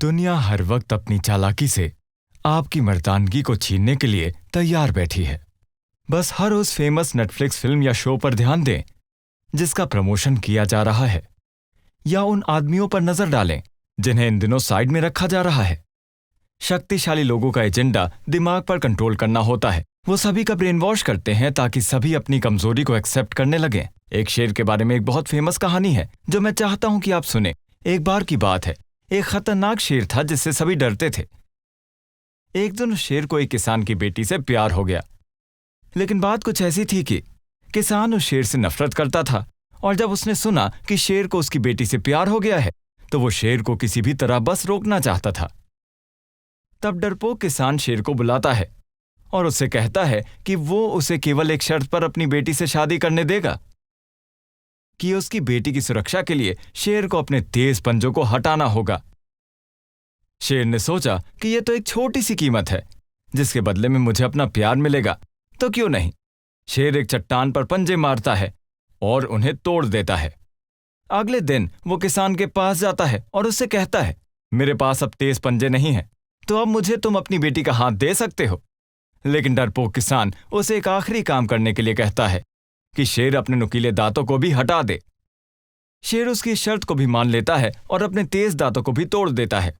दुनिया हर वक्त अपनी चालाकी से आपकी मर्दानगी को छीनने के लिए तैयार बैठी है। बस हर उस फेमस नेटफ्लिक्स फिल्म या शो पर ध्यान दें जिसका प्रमोशन किया जा रहा है, या उन आदमियों पर नजर डालें जिन्हें इन दिनों साइड में रखा जा रहा है। शक्तिशाली लोगों का एजेंडा दिमाग पर कंट्रोल करना होता है। वो सभी का ब्रेन वॉश करते हैं ताकि सभी अपनी कमजोरी को एक्सेप्ट करने लगें। एक शेर के बारे में एक बहुत फेमस कहानी है जो मैं चाहता हूं कि आप सुने। एक बार की बात है, एक खतरनाक शेर था जिससे सभी डरते थे। एक दिन उस शेर को एक किसान की बेटी से प्यार हो गया, लेकिन बात कुछ ऐसी थी कि किसान उस शेर से नफरत करता था, और जब उसने सुना कि शेर को उसकी बेटी से प्यार हो गया है तो वो शेर को किसी भी तरह बस रोकना चाहता था। तब डरपोक किसान शेर को बुलाता है और उससे कहता है कि वो उसे केवल एक शर्त पर अपनी बेटी से शादी करने देगा, कि उसकी बेटी की सुरक्षा के लिए शेर को अपने तेज पंजों को हटाना होगा। शेर ने सोचा कि यह तो एक छोटी सी कीमत है जिसके बदले में मुझे अपना प्यार मिलेगा, तो क्यों नहीं। शेर एक चट्टान पर पंजे मारता है और उन्हें तोड़ देता है। अगले दिन वो किसान के पास जाता है और उससे कहता है, मेरे पास अब तेज पंजे नहीं हैं, तो अब मुझे तुम अपनी बेटी का हाथ दे सकते हो। लेकिन डरपोक किसान उसे एक आखिरी काम करने के लिए कहता है कि शेर अपने नुकीले दांतों को भी हटा दे। शेर उसकी शर्त को भी मान लेता है और अपने तेज दांतों को भी तोड़ देता है।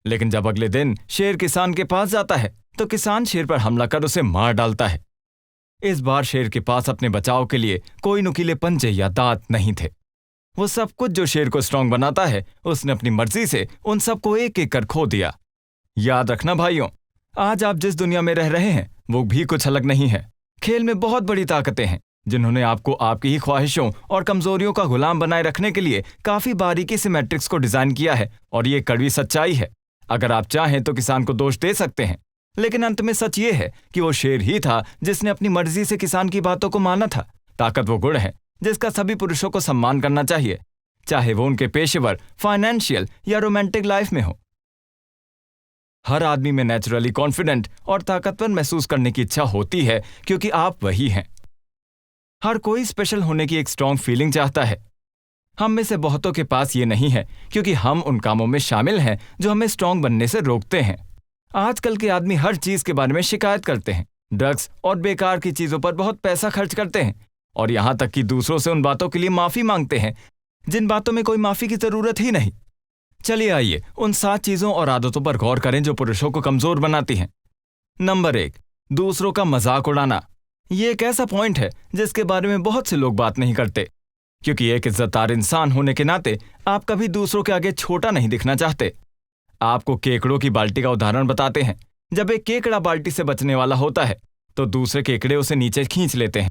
लेकिन जब अगले दिन शेर किसान के पास जाता है तो किसान शेर पर हमला कर उसे मार डालता है। इस बार शेर के पास अपने बचाव के लिए कोई नुकीले पंजे या दांत नहीं थे। वो सब कुछ जो शेर को स्ट्रांग बनाता है उसने अपनी मर्जी से उन सबको एक एक कर खो दिया। याद रखना भाइयों, आज आप जिस दुनिया में रह रहे हैं वो भी कुछ अलग नहीं है। खेल में बहुत बड़ी ताकतें हैं जिन्होंने आपको आपकी ही ख्वाहिशों और कमजोरियों का गुलाम बनाए रखने के लिए काफी बारीकी से मैट्रिक्स को डिजाइन किया है, और ये कड़वी सच्चाई है। अगर आप चाहें तो किसान को दोष दे सकते हैं, लेकिन अंत में सच ये है कि वो शेर ही था जिसने अपनी मर्जी से किसान की बातों को माना था। ताकत वो गुण है जिसका सभी पुरुषों को सम्मान करना चाहिए, चाहे वो उनके पेशेवर, फाइनेंशियल या रोमांटिक लाइफ में हो। हर आदमी में नेचुरली कॉन्फिडेंट और ताकतवर महसूस करने की इच्छा होती है क्योंकि आप वही हैं। हर कोई स्पेशल होने की एक स्ट्रॉन्ग फीलिंग चाहता है। हम में से बहुतों के पास ये नहीं है क्योंकि हम उन कामों में शामिल हैं जो हमें स्ट्रॉन्ग बनने से रोकते हैं। आजकल के आदमी हर चीज के बारे में शिकायत करते हैं, ड्रग्स और बेकार की चीजों पर बहुत पैसा खर्च करते हैं, और यहां तक कि दूसरों से उन बातों के लिए माफी मांगते हैं जिन बातों में कोई माफी की जरूरत ही नहीं। चलिए आइए उन 7 चीजों और आदतों पर गौर करें जो पुरुषों को कमजोर बनाती हैं। नंबर 1, दूसरों का मजाक उड़ाना। ये एक ऐसा पॉइंट है जिसके बारे में बहुत से लोग बात नहीं करते, क्योंकि एक इज्जतदार इंसान होने के नाते आप कभी दूसरों के आगे छोटा नहीं दिखना चाहते। आपको केकड़ों की बाल्टी का उदाहरण बताते हैं। जब एक केकड़ा बाल्टी से बचने वाला होता है तो दूसरे केकड़े उसे नीचे खींच लेते हैं।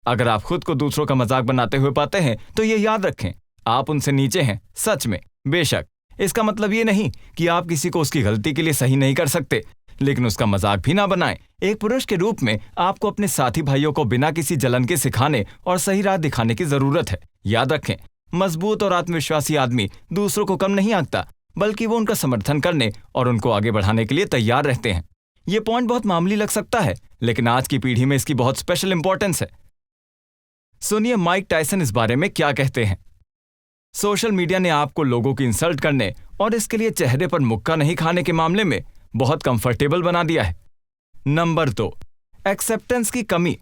अगर आप खुद को दूसरों का मजाक बनाते हुए पाते हैं तो ये याद रखें, आप उनसे नीचे हैं सच में। बेशक इसका मतलब ये नहीं कि आप किसी को उसकी गलती के लिए सही नहीं कर सकते, लेकिन उसका मजाक भी ना बनाएं। एक पुरुष के रूप में आपको अपने साथी भाइयों को बिना किसी जलन के सिखाने और सही राह दिखाने की जरूरत है। याद रखें, मजबूत और आत्मविश्वासी आदमी दूसरों को कम नहीं आंकता, बल्कि वो उनका समर्थन करने और उनको आगे बढ़ाने के लिए तैयार रहते हैं। ये पॉइंट बहुत मामूली लग सकता है, लेकिन आज की पीढ़ी में इसकी बहुत स्पेशल इंपॉर्टेंस है। सुनिए माइक टायसन इस बारे में क्या कहते हैं। सोशल मीडिया ने आपको लोगों की इंसल्ट करने और इसके लिए चेहरे पर मुक्का नहीं खाने के मामले में बहुत कंफर्टेबल बना दिया है। नंबर 2, एक्सेप्टेंस की कमी।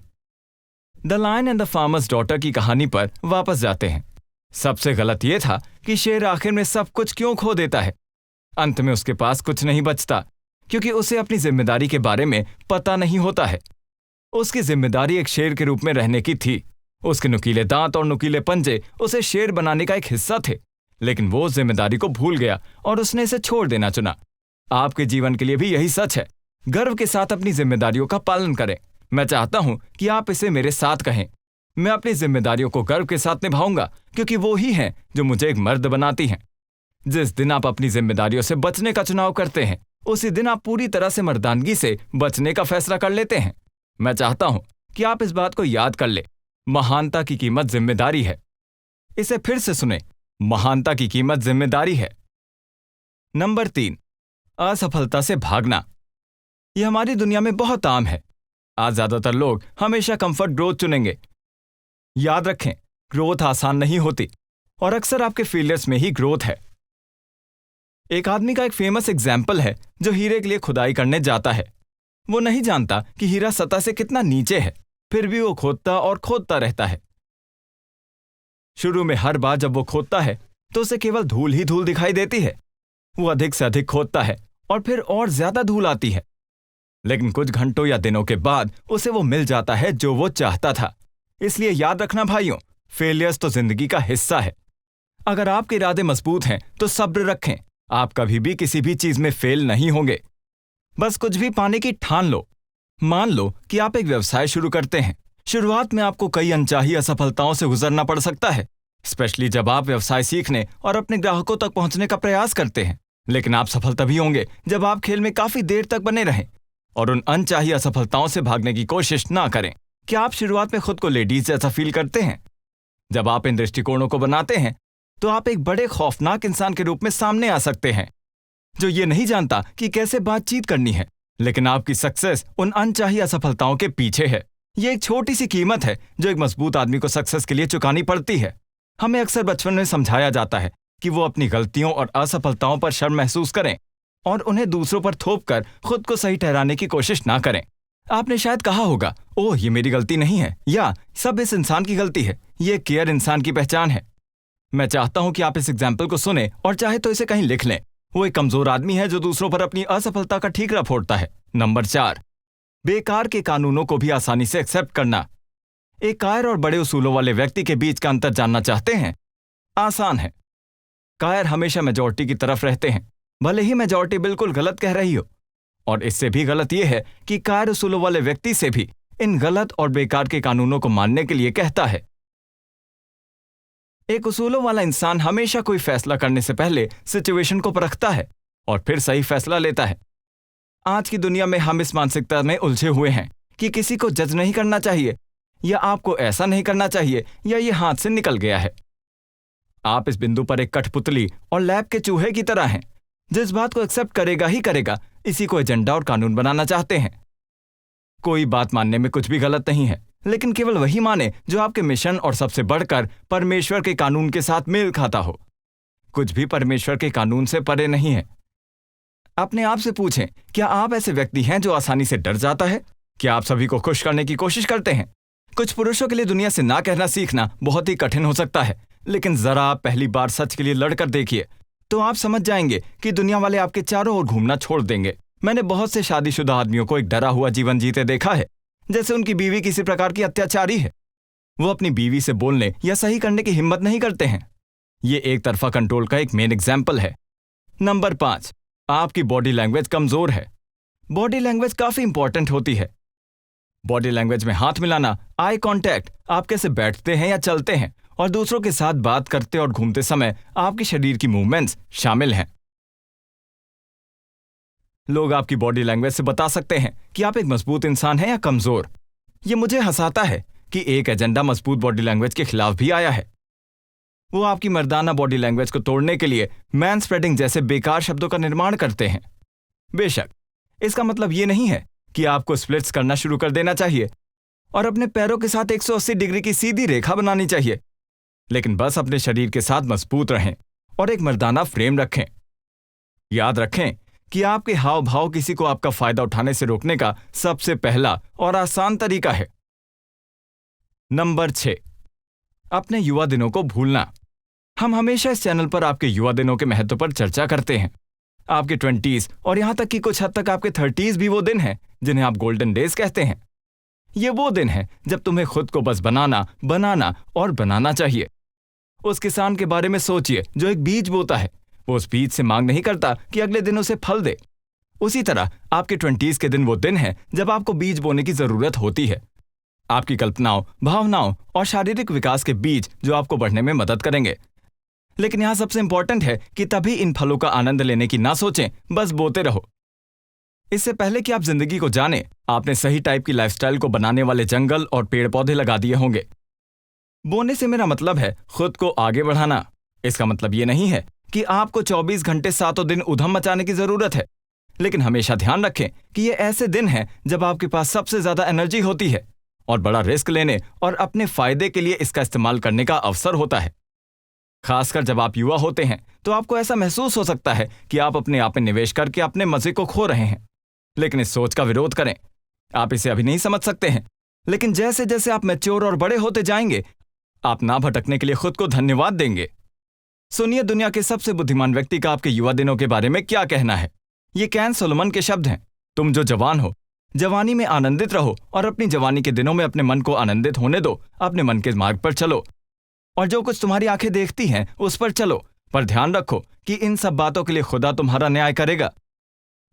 The lion and the farmer's daughter की कहानी पर वापस जाते हैं। सबसे गलत यह था कि शेर आखिर में सब कुछ क्यों खो देता है। अंत में उसके पास कुछ नहीं बचता क्योंकि उसे अपनी जिम्मेदारी के बारे में पता नहीं होता है। उसकी जिम्मेदारी एक शेर के रूप में रहने की थी। उसके नुकीले दांत और नुकीले पंजे उसे शेर बनाने का एक हिस्सा थे, लेकिन वो उस जिम्मेदारी को भूल गया और उसने इसे छोड़ देना चुना। आपके जीवन के लिए भी यही सच है। गर्व के साथ अपनी जिम्मेदारियों का पालन करें। मैं चाहता हूं कि आप इसे मेरे साथ कहें। मैं अपनी जिम्मेदारियों को गर्व के साथ निभाऊंगा क्योंकि वो ही हैं जो मुझे एक मर्द बनाती हैं। जिस दिन आप अपनी जिम्मेदारियों से बचने का चुनाव करते हैं उसी दिन आप पूरी तरह से मर्दानगी से बचने का फैसला कर लेते हैं। मैं चाहता हूं कि आप इस बात को याद कर ले। महानता की कीमत जिम्मेदारी है। इसे फिर से सुने, महानता की कीमत जिम्मेदारी है। नंबर 3, असफलता से भागना। यह हमारी दुनिया में बहुत आम है। आज ज्यादातर लोग हमेशा कंफर्ट ग्रोथ चुनेंगे। याद रखें, ग्रोथ आसान नहीं होती और अक्सर आपके फेलियर्स में ही ग्रोथ है। एक आदमी का एक फेमस एग्जाम्पल है जो हीरे के लिए खुदाई करने जाता है। वो नहीं जानता कि हीरा सतह से कितना नीचे है, फिर भी वो खोदता और खोदता रहता है। शुरू में हर बार जब वो खोदता है तो उसे केवल धूल ही धूल दिखाई देती है। वो अधिक से अधिक खोदता है और फिर और ज्यादा धूल आती है, लेकिन कुछ घंटों या दिनों के बाद उसे वो मिल जाता है जो वो चाहता था। इसलिए याद रखना भाइयों, फेलियर्स तो जिंदगी का हिस्सा है। अगर आपके इरादे मजबूत हैं तो सब्र रखें, आप कभी भी किसी भी चीज में फेल नहीं होंगे। बस कुछ भी पाने की ठान लो। मान लो कि आप एक व्यवसाय शुरू करते हैं। शुरुआत में आपको कई अनचाही असफलताओं से गुजरना पड़ सकता है, स्पेशली जब आप व्यवसाय सीखने और अपने ग्राहकों तक पहुंचने का प्रयास करते हैं। लेकिन आप सफल तभी होंगे जब आप खेल में काफी देर तक बने रहें और उन अनचाही असफलताओं से भागने की कोशिश ना करें। क्या आप शुरुआत में खुद को लेडीज जैसा फील करते हैं? जब आप इन दृष्टिकोणों को बनाते हैं तो आप एक बड़े खौफनाक इंसान के रूप में सामने आ सकते हैं, जो ये नहीं जानता कि कैसे बातचीत करनी है। लेकिन आपकी सक्सेस उन अनचाही असफलताओं के पीछे है। ये एक छोटी सी कीमत है जो एक मजबूत आदमी को सक्सेस के लिए चुकानी पड़ती है। हमें अक्सर बचपन में समझाया जाता है कि वो अपनी गलतियों और असफलताओं पर शर्म महसूस करें और उन्हें दूसरों पर थोप कर खुद को सही ठहराने की कोशिश ना करें। आपने शायद कहा होगा, ओह ये मेरी गलती नहीं है, या सब इस इंसान की गलती है, ये केयर इंसान की पहचान है। मैं चाहता हूं कि आप इस एग्जाम्पल को सुने और चाहे तो इसे कहीं लिख लें। वो एक कमजोर आदमी है जो दूसरों पर अपनी असफलता का ठीकरा फोड़ता है। नंबर 4, बेकार के कानूनों को भी आसानी से एक्सेप्ट करना। एक कायर और बड़े उसूलों वाले व्यक्ति के बीच का अंतर जानना चाहते हैं? आसान है। कायर हमेशा मेजॉरिटी की तरफ रहते हैं, भले ही मेजॉरिटी बिल्कुल गलत कह रही हो। और इससे भी गलत यह है कि कायर उसूलों वाले व्यक्ति से भी इन गलत और बेकार के कानूनों को मानने के लिए कहता है। एक उसूलों वाला इंसान हमेशा कोई फैसला करने से पहले सिचुएशन को परखता है और फिर सही फैसला लेता है। आज की दुनिया में हम इस मानसिकता में उलझे हुए हैं कि किसी को जज नहीं करना चाहिए, या आपको ऐसा नहीं करना चाहिए, या ये हाथ से निकल गया है। आप इस बिंदु पर एक कठपुतली और लैब के चूहे की तरह हैं, जिस बात को एक्सेप्ट करेगा ही करेगा, इसी को एजेंडा और कानून बनाना चाहते हैं। कोई बात मानने में कुछ भी गलत नहीं है, लेकिन केवल वही माने जो आपके मिशन और सबसे बढ़कर परमेश्वर के कानून के साथ मेल खाता हो। कुछ भी परमेश्वर के कानून से परे नहीं है। अपने आप से पूछें, क्या आप ऐसे व्यक्ति हैं जो आसानी से डर जाता है? क्या आप सभी को खुश करने की कोशिश करते हैं? कुछ पुरुषों के लिए दुनिया से ना कहना सीखना बहुत ही कठिन हो सकता है, लेकिन जरा आप पहली बार सच के लिए लड़कर देखिए तो आप समझ जाएंगे कि दुनिया वाले आपके चारों ओर घूमना छोड़ देंगे। मैंने बहुत से शादीशुदा आदमियों को एक डरा हुआ जीवन जीते देखा है, जैसे उनकी बीवी किसी प्रकार की अत्याचारी है। वो अपनी बीवी से बोलने या सही करने की हिम्मत नहीं करते हैं। ये एक तरफा कंट्रोल का एक मेन एग्जाम्पल है। नंबर 5, आपकी बॉडी लैंग्वेज कमजोर है। बॉडी लैंग्वेज काफी इंपॉर्टेंट होती है। बॉडी लैंग्वेज में हाथ मिलाना, आई कांटेक्ट, आप कैसे बैठते हैं या चलते हैं, और दूसरों के साथ बात करते और घूमते समय आपके शरीर की मूवमेंट्स शामिल हैं। लोग आपकी बॉडी लैंग्वेज से बता सकते हैं कि आप एक मजबूत इंसान हैं या कमजोर। ये मुझे हंसाता है कि एक एजेंडा मजबूत बॉडी लैंग्वेज के खिलाफ भी आया है। वो आपकी मर्दाना बॉडी लैंग्वेज को तोड़ने के लिए मैन स्प्रेडिंग जैसे बेकार शब्दों का निर्माण करते हैं। बेशक इसका मतलब ये नहीं है कि आपको स्प्लिट्स करना शुरू कर देना चाहिए और अपने पैरों के साथ 180 डिग्री की सीधी रेखा बनानी चाहिए, लेकिन बस अपने शरीर के साथ मजबूत रहें और एक मर्दाना फ्रेम रखें। याद रखें कि आपके हाव भाव किसी को आपका फायदा उठाने से रोकने का सबसे पहला और आसान तरीका है। नंबर 6, अपने युवा दिनों को भूलना। हम हमेशा इस चैनल पर आपके युवा दिनों के महत्व पर चर्चा करते हैं। आपके 20s और यहां तक कि कुछ हद तक आपके 30s भी वो दिन हैं जिन्हें आप गोल्डन डेज कहते हैं। ये वो दिन है जब तुम्हें खुद को बस बनाना और बनाना चाहिए। उस किसान के बारे में सोचिए जो एक बीज बोता है। वो उस बीज से मांग नहीं करता कि अगले दिन उसे फल दे। उसी तरह आपके 20s के दिन वो दिन है जब आपको बीज बोने की जरूरत होती है। आपकी कल्पनाओं, भावनाओं और शारीरिक विकास के बीज जो आपको बढ़ने में मदद करेंगे। लेकिन यहां सबसे इंपॉर्टेंट है कि तभी इन फलों का आनंद लेने की ना सोचें, बस बोते रहो। इससे पहले कि आप जिंदगी को जाने, आपने सही टाइप की लाइफस्टाइल को बनाने वाले जंगल और पेड़ पौधे लगा दिए होंगे। बोने से मेरा मतलब है खुद को आगे बढ़ाना। इसका मतलब ये नहीं है कि आपको 24 घंटे 7 दिन उधम मचाने की जरूरत है, लेकिन हमेशा ध्यान रखें कि ये ऐसे दिन हैं जब आपके पास सबसे ज्यादा एनर्जी होती है और बड़ा रिस्क लेने और अपने फायदे के लिए इसका इस्तेमाल करने का अवसर होता है। खासकर जब आप युवा होते हैं तो आपको ऐसा महसूस हो सकता है कि आप अपने आप में निवेश करके अपने मजे को खो रहे हैं। लेकिन इस सोच का विरोध करें। आप इसे अभी नहीं समझ सकते हैं, लेकिन जैसे जैसे आप मैच्योर और बड़े होते जाएंगे, आप ना भटकने के लिए खुद को धन्यवाद देंगे। सुनिए दुनिया के सबसे बुद्धिमान व्यक्ति का आपके युवा दिनों के बारे में क्या कहना है। ये कैन सोलोमन के शब्द हैं। तुम जो जवान हो, जवानी में आनंदित रहो और अपनी जवानी के दिनों में अपने मन को आनंदित होने दो। अपने मन के मार्ग पर चलो और जो कुछ तुम्हारी आंखें देखती हैं उस पर चलो, पर ध्यान रखो कि इन सब बातों के लिए खुदा तुम्हारा न्याय करेगा।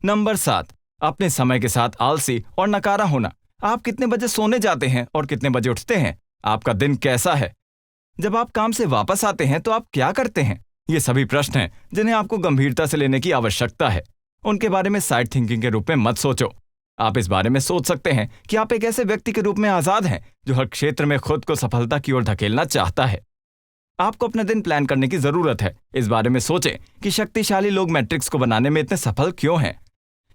नंबर 7, अपने समय के साथ आलसी और नकारा होना। आप कितने बजे सोने जाते हैं और कितने बजे उठते हैं? आपका दिन कैसा है? जब आप काम से वापस आते हैं तो आप क्या करते हैं? ये सभी प्रश्न हैं जिन्हें आपको गंभीरता से लेने की आवश्यकता है। उनके बारे में साइड थिंकिंग के रूप में मत सोचो। आप इस बारे में सोच सकते हैं कि आप एक ऐसे व्यक्ति के रूप में आजाद हैं जो हर क्षेत्र में खुद को सफलता की ओर धकेलना चाहता है। आपको अपना दिन प्लान करने की जरूरत है। इस बारे में सोचें कि शक्तिशाली लोग मैट्रिक्स को बनाने में इतने सफल क्यों हैं,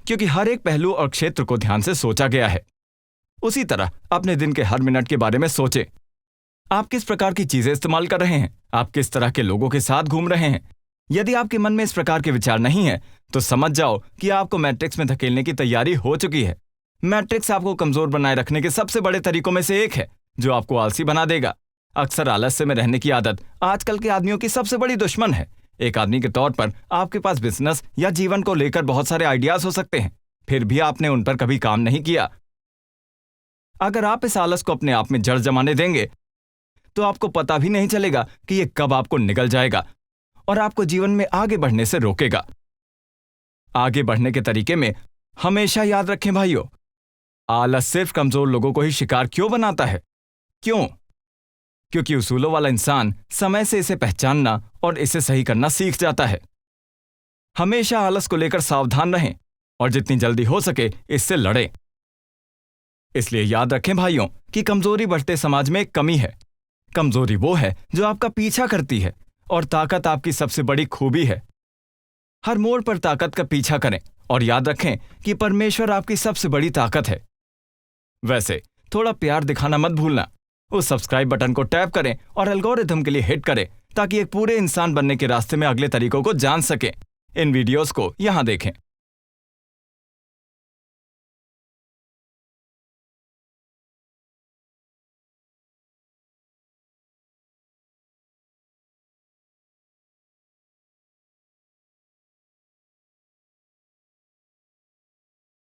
क्योंकि हर एक पहलू और क्षेत्र को ध्यान से सोचा गया है। उसी तरह अपने दिन के हर मिनट के बारे में सोचें। आप किस प्रकार की चीजें इस्तेमाल कर रहे हैं? आप किस तरह के लोगों के साथ घूम रहे हैं? यदि आपके मन में इस प्रकार के विचार नहीं है तो समझ जाओ कि आपको मैट्रिक्स में धकेलने की तैयारी हो चुकी है। मैट्रिक्स आपको कमजोर बनाए रखने के सबसे बड़े तरीकों में से एक है जो आपको आलसी बना देगा। अक्सर आलस्य में रहने की आदत आजकल के आदमियों की सबसे बड़ी दुश्मन है। एक आदमी के तौर पर आपके पास बिजनेस या जीवन को लेकर बहुत सारे आइडियाज हो सकते हैं, फिर भी आपने उन पर कभी काम नहीं किया। अगर आप इस आलस को अपने आप में जड़ जमाने देंगे तो आपको पता भी नहीं चलेगा कि यह कब आपको निगल जाएगा और आपको जीवन में आगे बढ़ने से रोकेगा। आगे बढ़ने के तरीके में हमेशा याद रखें भाइयों, आलस सिर्फ कमजोर लोगों को ही शिकार क्यों बनाता है? क्यों? क्योंकि उसूलों वाला इंसान समय से इसे पहचानना और इसे सही करना सीख जाता है। हमेशा आलस को लेकर सावधान रहें और जितनी जल्दी हो सके इससे लड़ें। इसलिए याद रखें भाइयों कि कमजोरी बढ़ते समाज में एक कमी है। कमजोरी वो है जो आपका पीछा करती है और ताकत आपकी सबसे बड़ी खूबी है। हर मोड़ पर ताकत का पीछा करें और याद रखें कि परमेश्वर आपकी सबसे बड़ी ताकत है। वैसे थोड़ा प्यार दिखाना मत भूलना। उस सब्सक्राइब बटन को टैप करें और एल्गोरिथम के लिए हिट करें ताकि एक पूरे इंसान बनने के रास्ते में अगले तरीकों को जान सकें। इन वीडियोस को यहां देखें।